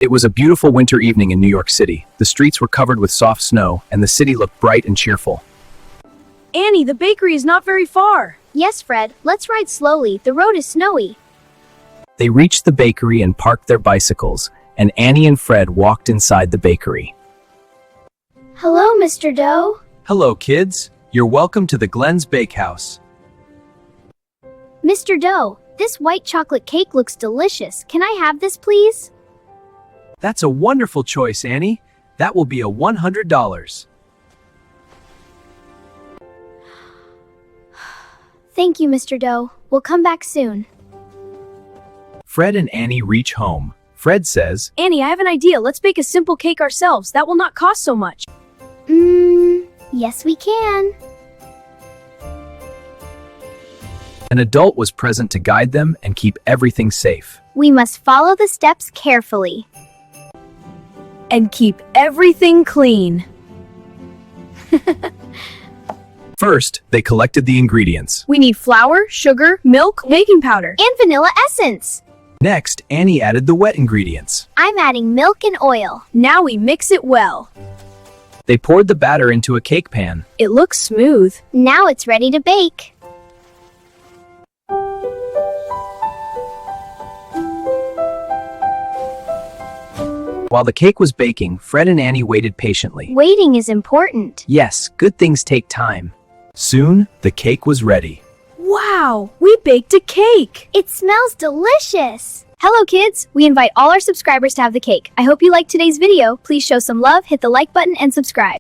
It was a beautiful winter evening in New York City. The streets were covered with soft snow, and the city looked bright and cheerful. Annie, the bakery is not very far. Yes, Fred, let's ride slowly. The road is snowy. They reached the bakery and parked their bicycles, and Annie and Fred walked inside the bakery. Hello, Mr. Doe. Hello, kids. You're welcome to the Glenn's Bakehouse. Mr. Doe, this white chocolate cake looks delicious. Can I have this, please? That's a wonderful choice, Annie. That will be a $100. Thank you, Mr. Doe. We'll come back soon. Fred and Annie reach home. Fred says, Annie, I have an idea. Let's bake a simple cake ourselves. That will not cost so much. Yes we can. an adult was present to guide them and keep everything safe. We must follow the steps carefully. And keep everything clean. First, they collected the ingredients. We need flour, sugar, milk, baking powder, And vanilla essence. Next, Annie added the wet ingredients. I'm adding milk and oil. Now we mix it well. They poured the batter into a cake pan. It looks smooth. Now it's ready to bake. While the cake was baking, Fred and Annie waited patiently. Waiting is important. Yes, good things take time. Soon, the cake was ready. Wow, we baked a cake. It smells delicious. Hello kids, we invite all our subscribers to have the cake. I hope you liked today's video. Please show some love, hit the like button, and subscribe.